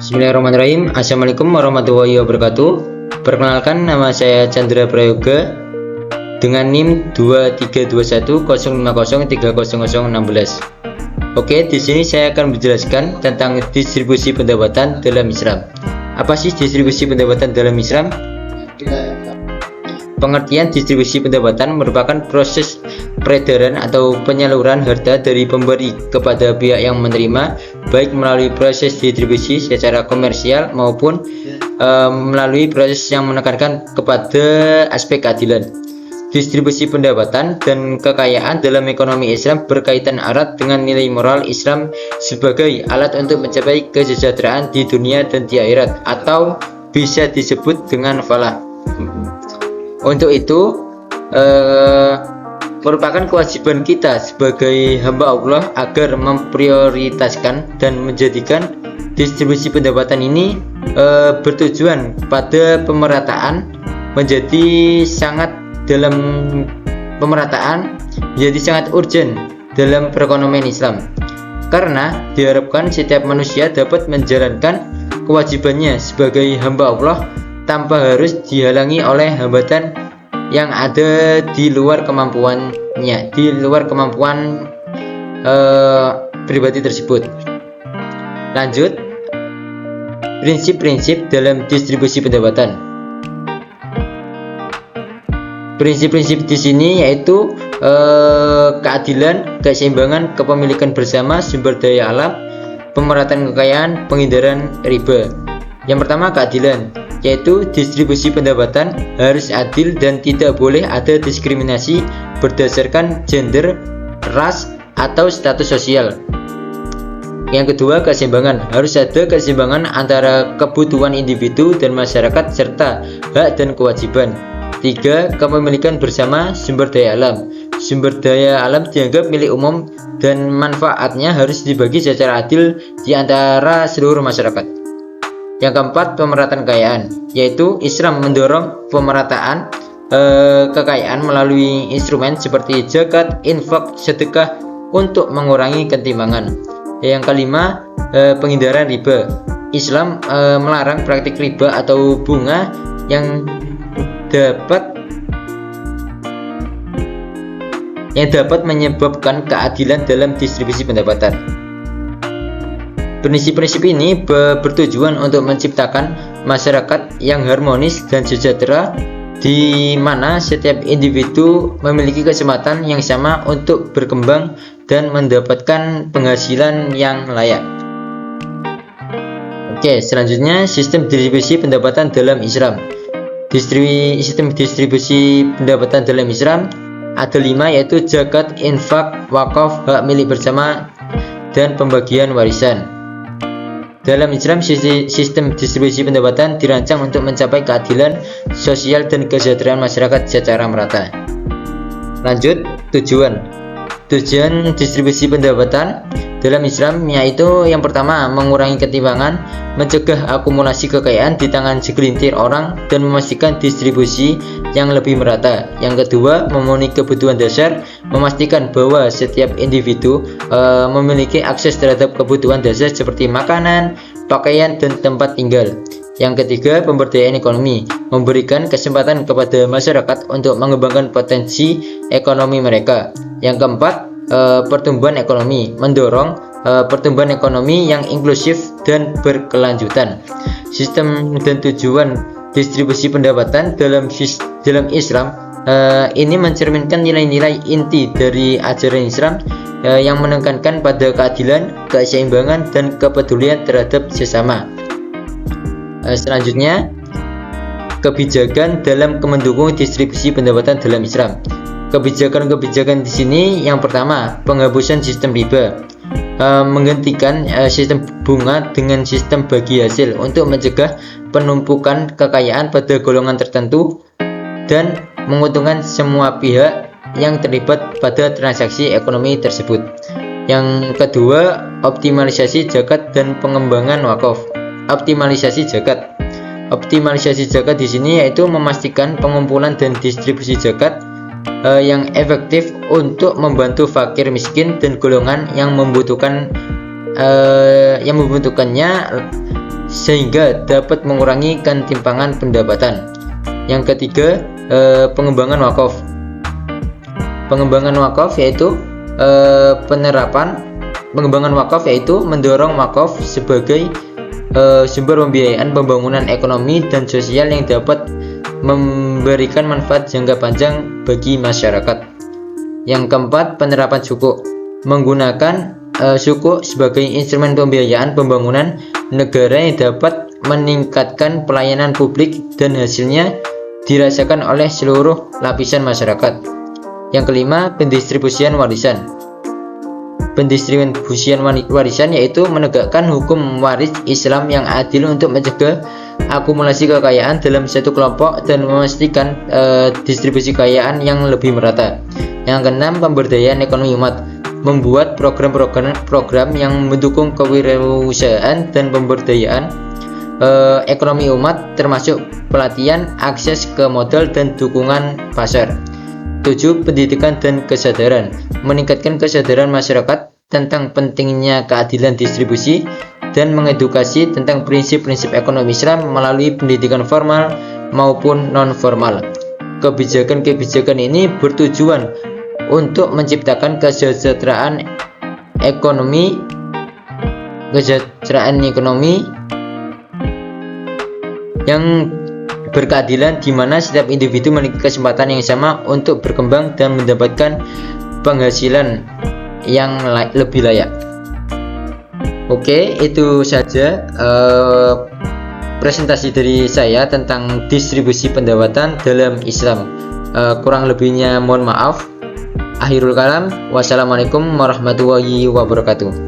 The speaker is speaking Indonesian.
Bismillahirrahmanirrahim. Assalamualaikum warahmatullahi wabarakatuh. Perkenalkan, nama saya Chandra Prayoga dengan NIM 232105030016. Oke, di sini saya akan menjelaskan tentang distribusi pendapatan dalam Islam. Apa sih distribusi pendapatan dalam Islam? Pengertian distribusi pendapatan merupakan proses peredaran atau penyaluran harta dari pemberi kepada pihak yang menerima, baik melalui proses distribusi secara komersial maupun melalui proses yang menekankan kepada aspek keadilan. Distribusi pendapatan dan kekayaan dalam ekonomi Islam berkaitan erat dengan nilai moral Islam sebagai alat untuk mencapai kesejahteraan di dunia dan di akhirat, atau bisa disebut dengan falah. Untuk itu merupakan kewajiban kita sebagai hamba Allah agar memprioritaskan dan menjadikan distribusi pendapatan ini bertujuan pada pemerataan menjadi sangat urgent dalam perekonomian Islam, karena diharapkan setiap manusia dapat menjalankan kewajibannya sebagai hamba Allah tanpa harus dihalangi oleh hambatan yang ada di luar kemampuan pribadi tersebut. Lanjut, prinsip-prinsip dalam distribusi pendapatan. Prinsip-prinsip di sini yaitu keadilan, keseimbangan, kepemilikan bersama sumber daya alam, pemerataan kekayaan, penghindaran riba. Yang pertama, keadilan, yaitu distribusi pendapatan harus adil dan tidak boleh ada diskriminasi berdasarkan gender, ras, atau status sosial. Yang kedua, keseimbangan, harus ada keseimbangan antara kebutuhan individu dan masyarakat serta hak dan kewajiban. Tiga, kepemilikan bersama sumber daya alam. Sumber daya alam dianggap milik umum dan manfaatnya harus dibagi secara adil di antara seluruh masyarakat. Yang keempat, pemerataan kekayaan, yaitu Islam mendorong pemerataan kekayaan melalui instrumen seperti zakat, infak, sedekah untuk mengurangi ketimpangan. Yang kelima, penghindaran riba. Islam melarang praktik riba atau bunga yang dapat menyebabkan keadilan dalam distribusi pendapatan. Prinsip-prinsip ini bertujuan untuk menciptakan masyarakat yang harmonis dan sejahtera, di mana setiap individu memiliki kesempatan yang sama untuk berkembang dan mendapatkan penghasilan yang layak. Oke, selanjutnya sistem distribusi pendapatan dalam Islam. Sistem distribusi pendapatan dalam Islam ada 5, yaitu zakat, infak, wakaf, hak milik bersama, dan pembagian warisan. Dalam Islam, sistem distribusi pendapatan dirancang untuk mencapai keadilan sosial dan kesejahteraan masyarakat secara merata. Lanjut, tujuan distribusi pendapatan dalam Islam yaitu yang pertama, mengurangi ketimpangan, mencegah akumulasi kekayaan di tangan segelintir orang, dan memastikan distribusi yang lebih merata. Yang kedua, memenuhi kebutuhan dasar, memastikan bahwa setiap individu memiliki akses terhadap kebutuhan dasar seperti makanan, pakaian, dan tempat tinggal. Yang ketiga, pemberdayaan ekonomi, memberikan kesempatan kepada masyarakat untuk mengembangkan potensi ekonomi mereka. Yang keempat, pertumbuhan ekonomi, mendorong pertumbuhan ekonomi yang inklusif dan berkelanjutan. Sistem dan tujuan distribusi pendapatan dalam Islam ini mencerminkan nilai-nilai inti dari ajaran Islam yang menekankan pada keadilan, keseimbangan, dan kepedulian terhadap sesama. Selanjutnya, kebijakan dalam mendukung distribusi pendapatan dalam Islam. Kebijakan-kebijakan di sini yang pertama, penghapusan sistem riba, menggantikan sistem bunga dengan sistem bagi hasil untuk mencegah penumpukan kekayaan pada golongan tertentu dan menguntungkan semua pihak yang terlibat pada transaksi ekonomi tersebut. Yang kedua, optimalisasi zakat dan pengembangan wakaf. Optimalisasi zakat di sini yaitu memastikan pengumpulan dan distribusi zakat yang efektif untuk membantu fakir miskin dan golongan yang membutuhkannya sehingga dapat mengurangi ketimpangan pendapatan. Yang ketiga, pengembangan wakaf. Pengembangan wakaf yaitu pengembangan wakaf yaitu mendorong wakaf sebagai sumber pembiayaan pembangunan ekonomi dan sosial yang dapat memberikan manfaat jangka panjang bagi masyarakat. Yang keempat, penerapan sukuk. Menggunakan sukuk sebagai instrumen pembiayaan pembangunan negara yang dapat meningkatkan pelayanan publik dan hasilnya dirasakan oleh seluruh lapisan masyarakat. Yang kelima, pendistribusian warisan. Pendistribusian warisan yaitu menegakkan hukum waris Islam yang adil untuk mencegah akumulasi kekayaan dalam satu kelompok dan memastikan distribusi kekayaan yang lebih merata. Yang keenam, pemberdayaan ekonomi umat. Membuat program yang mendukung kewirausahaan dan pemberdayaan ekonomi umat, termasuk pelatihan, akses ke modal, dan dukungan pasar. 7. Pendidikan dan kesadaran. Meningkatkan kesadaran masyarakat tentang pentingnya keadilan distribusi dan mengedukasi tentang prinsip-prinsip ekonomi Islam melalui pendidikan formal maupun non-formal. Kebijakan-kebijakan ini bertujuan untuk menciptakan kesejahteraan ekonomi yang berkeadilan, di mana setiap individu memiliki kesempatan yang sama untuk berkembang dan mendapatkan penghasilan yang lebih layak. Oke, itu saja presentasi dari saya tentang distribusi pendapatan dalam Islam. Kurang lebihnya mohon maaf. Akhirul kalam, wassalamualaikum warahmatullahi wabarakatuh.